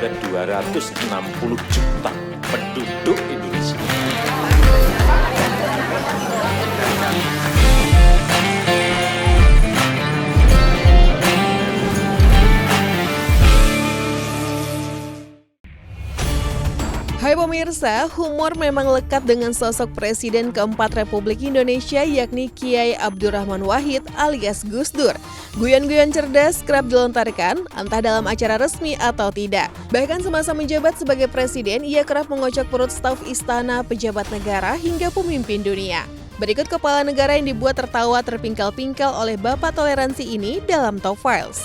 ada 260 juta penduduk Indonesia. Hai pemirsa, humor memang lekat dengan sosok Presiden keempat Republik Indonesia yakni Kiai Abdurrahman Wahid alias Gus Dur. Guyon-guyon cerdas kerap dilontarkan, entah dalam acara resmi atau tidak. Bahkan semasa menjabat sebagai Presiden, ia kerap mengocok perut staf istana, pejabat negara, hingga pemimpin dunia. Berikut kepala negara yang dibuat tertawa terpingkal-pingkal oleh Bapak Toleransi ini dalam Top Files.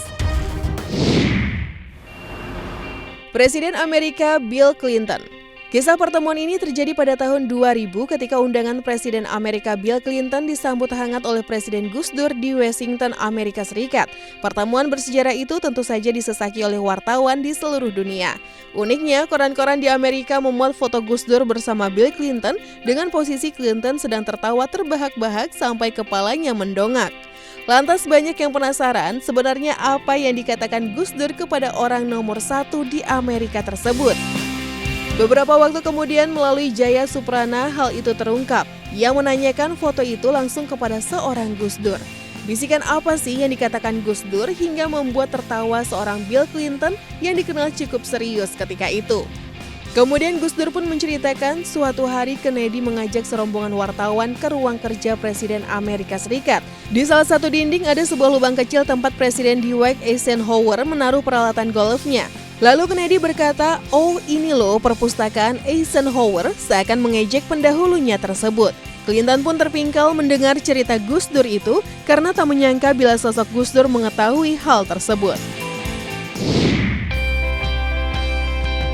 Presiden Amerika Bill Clinton. Kisah pertemuan ini terjadi pada tahun 2000 ketika undangan Presiden Amerika Bill Clinton disambut hangat oleh Presiden Gus Dur di Washington, Amerika Serikat. Pertemuan bersejarah itu tentu saja disesaki oleh wartawan di seluruh dunia. Uniknya, koran-koran di Amerika memuat foto Gus Dur bersama Bill Clinton dengan posisi Clinton sedang tertawa terbahak-bahak sampai kepalanya mendongak. Lantas banyak yang penasaran sebenarnya apa yang dikatakan Gus Dur kepada orang nomor 1 di Amerika tersebut. Beberapa waktu kemudian melalui Jaya Suprana hal itu terungkap. Ia menanyakan foto itu langsung kepada seorang Gus Dur. Bisikan apa sih yang dikatakan Gus Dur hingga membuat tertawa seorang Bill Clinton yang dikenal cukup serius ketika itu. Kemudian Gus Dur pun menceritakan suatu hari Kennedy mengajak serombongan wartawan ke ruang kerja Presiden Amerika Serikat. Di salah satu dinding ada sebuah lubang kecil tempat Presiden Dwight Eisenhower menaruh peralatan golfnya. Lalu Kennedy berkata, "Oh ini loh perpustakaan Eisenhower," seakan mengejek pendahulunya tersebut. Clinton pun terpingkal mendengar cerita Gus Dur itu karena tak menyangka bila sosok Gus Dur mengetahui hal tersebut.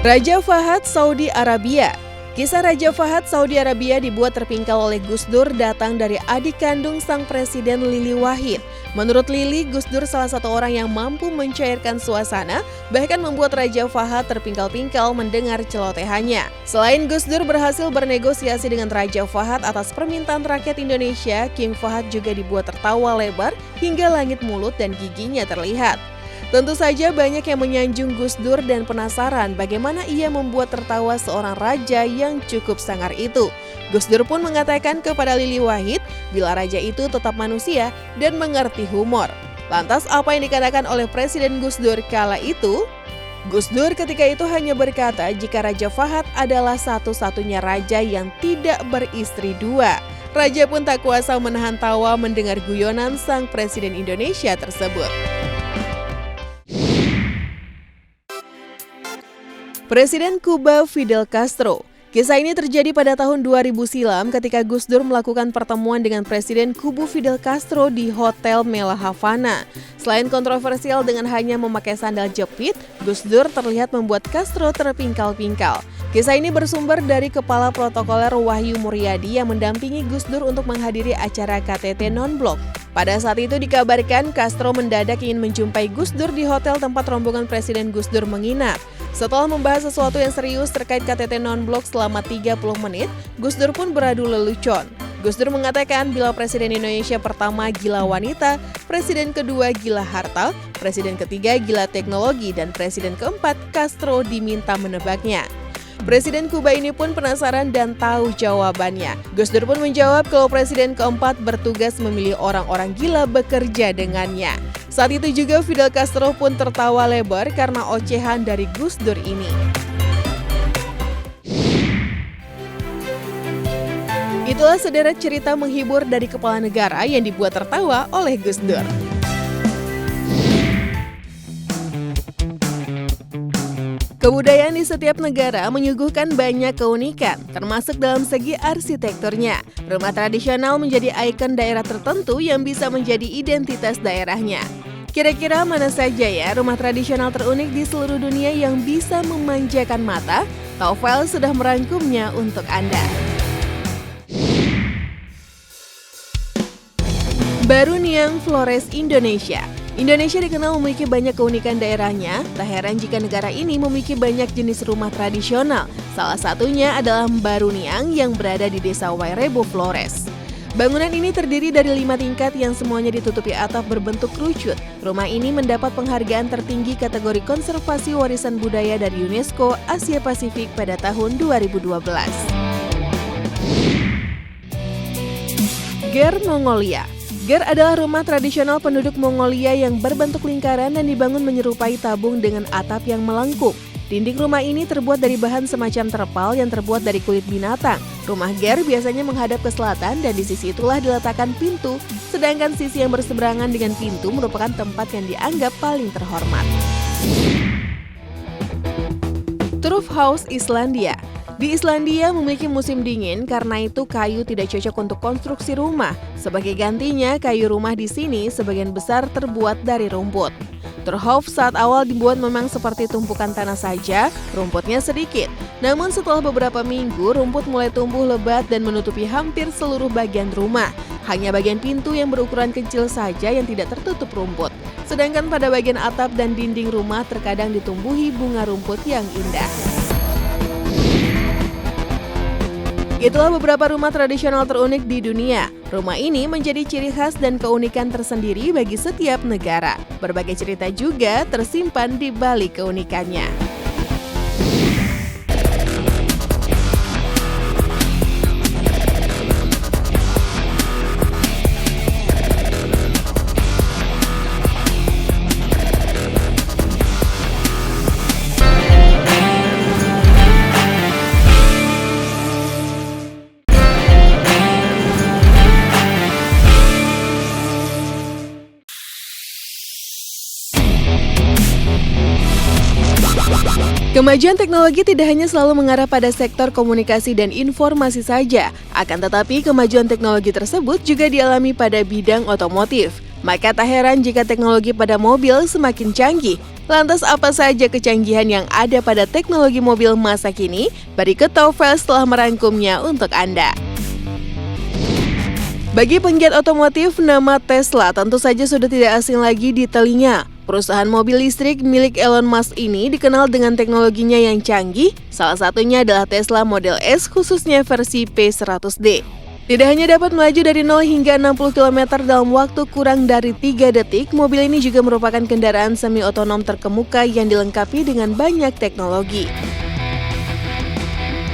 Raja Fahad Saudi Arabia. Kisah Raja Fahad Saudi Arabia dibuat terpingkal oleh Gus Dur datang dari adik kandung sang presiden Lili Wahid. Menurut Lili, Gus Dur salah satu orang yang mampu mencairkan suasana, bahkan membuat Raja Fahad terpingkal-pingkal mendengar celotehannya. Selain Gus Dur berhasil bernegosiasi dengan Raja Fahad atas permintaan rakyat Indonesia, King Fahad juga dibuat tertawa lebar hingga langit mulut dan giginya terlihat. Tentu saja banyak yang menyanjung Gus Dur dan penasaran bagaimana ia membuat tertawa seorang raja yang cukup sangar itu. Gus Dur pun mengatakan kepada Lili Wahid bila raja itu tetap manusia dan mengerti humor. Lantas apa yang dikatakan oleh Presiden Gus Dur kala itu? Gus Dur ketika itu hanya berkata jika Raja Fahad adalah satu-satunya raja yang tidak beristri dua. Raja pun tak kuasa menahan tawa mendengar guyonan sang Presiden Indonesia tersebut. Presiden Kuba Fidel Castro. Kisah ini terjadi pada tahun 2000 silam ketika Gus Dur melakukan pertemuan dengan Presiden Kubu Fidel Castro di Hotel Mela Havana. Selain kontroversial dengan hanya memakai sandal jepit, Gus Dur terlihat membuat Castro terpingkal-pingkal. Kisah ini bersumber dari Kepala Protokoler Wahyu Muryadi yang mendampingi Gus Dur untuk menghadiri acara KTT Non-Blok. Pada saat itu dikabarkan Castro mendadak ingin menjumpai Gus Dur di hotel tempat rombongan Presiden Gus Dur menginap. Setelah membahas sesuatu yang serius terkait KTT Non-Blok selama 30 menit, Gus Dur pun beradu lelucon. Gus Dur mengatakan bila Presiden Indonesia pertama gila wanita, Presiden kedua gila harta, Presiden ketiga gila teknologi, dan Presiden keempat Castro diminta menebaknya. Presiden Kuba ini pun penasaran dan tahu jawabannya. Gus Dur pun menjawab kalau Presiden keempat bertugas memilih orang-orang gila bekerja dengannya. Saat itu juga Fidel Castro pun tertawa lebar karena ocehan dari Gus Dur ini. Itulah sederet cerita menghibur dari kepala negara yang dibuat tertawa oleh Gus Dur. Kebudayaan di setiap negara menyuguhkan banyak keunikan, termasuk dalam segi arsitekturnya. Rumah tradisional menjadi ikon daerah tertentu yang bisa menjadi identitas daerahnya. Kira-kira mana saja ya rumah tradisional terunik di seluruh dunia yang bisa memanjakan mata? Top Files sudah merangkumnya untuk Anda. Baruniang Flores Indonesia. Indonesia dikenal memiliki banyak keunikan daerahnya, tak heran jika negara ini memiliki banyak jenis rumah tradisional. Salah satunya adalah Baruniang yang berada di Desa Wairebo, Flores. Bangunan ini terdiri dari 5 tingkat yang semuanya ditutupi atap berbentuk kerucut. Rumah ini mendapat penghargaan tertinggi kategori konservasi warisan budaya dari UNESCO Asia Pasifik pada tahun 2012. Ger Mongolia. Ger adalah rumah tradisional penduduk Mongolia yang berbentuk lingkaran dan dibangun menyerupai tabung dengan atap yang melengkung. Dinding rumah ini terbuat dari bahan semacam terpal yang terbuat dari kulit binatang. Rumah Ger biasanya menghadap ke selatan dan di sisi itulah diletakkan pintu, sedangkan sisi yang berseberangan dengan pintu merupakan tempat yang dianggap paling terhormat. Turf House Islandia. Di Islandia memiliki musim dingin, karena itu kayu tidak cocok untuk konstruksi rumah. Sebagai gantinya, kayu rumah di sini sebagian besar terbuat dari rumput. Turf saat awal dibuat memang seperti tumpukan tanah saja, rumputnya sedikit. Namun setelah beberapa minggu, rumput mulai tumbuh lebat dan menutupi hampir seluruh bagian rumah. Hanya bagian pintu yang berukuran kecil saja yang tidak tertutup rumput. Sedangkan pada bagian atap dan dinding rumah terkadang ditumbuhi bunga rumput yang indah. Itulah beberapa rumah tradisional terunik di dunia. Rumah ini menjadi ciri khas dan keunikan tersendiri bagi setiap negara. Berbagai cerita juga tersimpan di balik keunikannya. Kemajuan teknologi tidak hanya selalu mengarah pada sektor komunikasi dan informasi saja, akan tetapi kemajuan teknologi tersebut juga dialami pada bidang otomotif. Maka tak heran jika teknologi pada mobil semakin canggih. Lantas apa saja kecanggihan yang ada pada teknologi mobil masa kini? Berikut Taufel setelah merangkumnya untuk Anda. Bagi penggiat otomotif, nama Tesla tentu saja sudah tidak asing lagi di telinga. Perusahaan mobil listrik milik Elon Musk ini dikenal dengan teknologinya yang canggih, salah satunya adalah Tesla Model S khususnya versi P100D. Tidak hanya dapat melaju dari 0 hingga 60 km dalam waktu kurang dari 3 detik, mobil ini juga merupakan kendaraan semi-otonom terkemuka yang dilengkapi dengan banyak teknologi.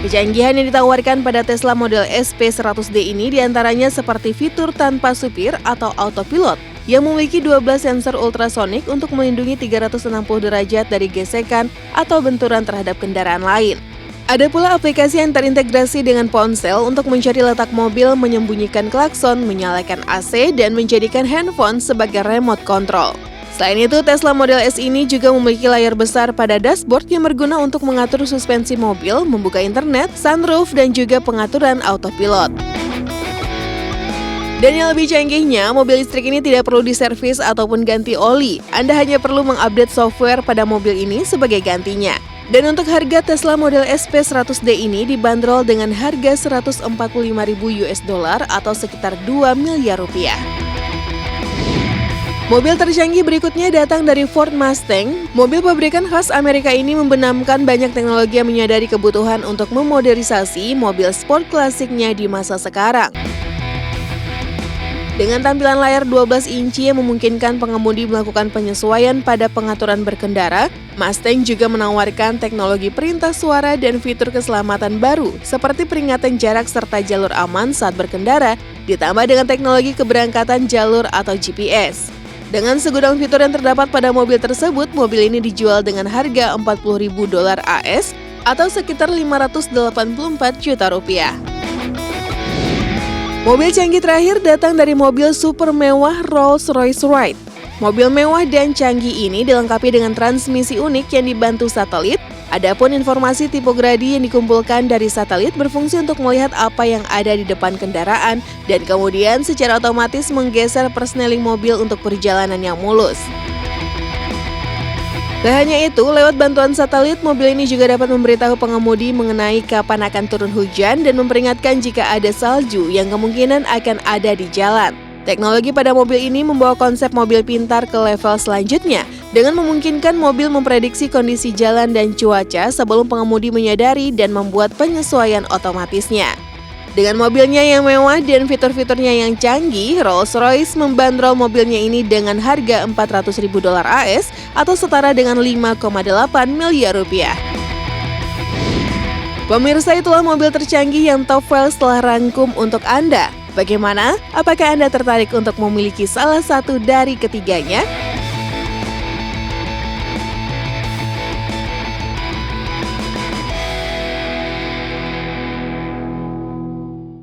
Kecanggihan yang ditawarkan pada Tesla Model S P100D ini diantaranya seperti fitur tanpa supir atau autopilot yang memiliki 12 sensor ultrasonik untuk melindungi 360 derajat dari gesekan atau benturan terhadap kendaraan lain. Ada pula aplikasi yang terintegrasi dengan ponsel untuk mencari letak mobil, menyembunyikan klakson, menyalakan AC, dan menjadikan handphone sebagai remote control. Selain itu, Tesla Model S ini juga memiliki layar besar pada dashboard yang berguna untuk mengatur suspensi mobil, membuka internet, sunroof, dan juga pengaturan autopilot. Dan yang lebih canggihnya, mobil listrik ini tidak perlu diservis ataupun ganti oli. Anda hanya perlu mengupdate software pada mobil ini sebagai gantinya. Dan untuk harga Tesla Model S P100D ini dibanderol dengan harga $145.000 atau sekitar 2 miliar rupiah. Mobil tercanggih berikutnya datang dari Ford Mustang. Mobil pabrikan khas Amerika ini membenamkan banyak teknologi yang menyadari kebutuhan untuk memodernisasi mobil sport klasiknya di masa sekarang. Dengan tampilan layar 12 inci yang memungkinkan pengemudi melakukan penyesuaian pada pengaturan berkendara, Mustang juga menawarkan teknologi perintah suara dan fitur keselamatan baru seperti peringatan jarak serta jalur aman saat berkendara, ditambah dengan teknologi keberangkatan jalur atau GPS. Dengan segudang fitur yang terdapat pada mobil tersebut, mobil ini dijual dengan harga $40.000 AS atau sekitar 584 juta rupiah. Mobil canggih terakhir datang dari mobil super mewah Rolls-Royce Wraith. Mobil mewah dan canggih ini dilengkapi dengan transmisi unik yang dibantu satelit. Adapun informasi tipogradi yang dikumpulkan dari satelit berfungsi untuk melihat apa yang ada di depan kendaraan dan kemudian secara otomatis menggeser persneling mobil untuk perjalanan yang mulus. Tak hanya itu, lewat bantuan satelit, mobil ini juga dapat memberitahu pengemudi mengenai kapan akan turun hujan dan memperingatkan jika ada salju yang kemungkinan akan ada di jalan. Teknologi pada mobil ini membawa konsep mobil pintar ke level selanjutnya dengan memungkinkan mobil memprediksi kondisi jalan dan cuaca sebelum pengemudi menyadari dan membuat penyesuaian otomatisnya. Dengan mobilnya yang mewah dan fitur-fiturnya yang canggih, Rolls-Royce membandrol mobilnya ini dengan harga $400.000 AS atau setara dengan 5,8 miliar rupiah. Pemirsa, itulah mobil tercanggih yang Top Files telah rangkum untuk Anda. Bagaimana? Apakah Anda tertarik untuk memiliki salah satu dari ketiganya?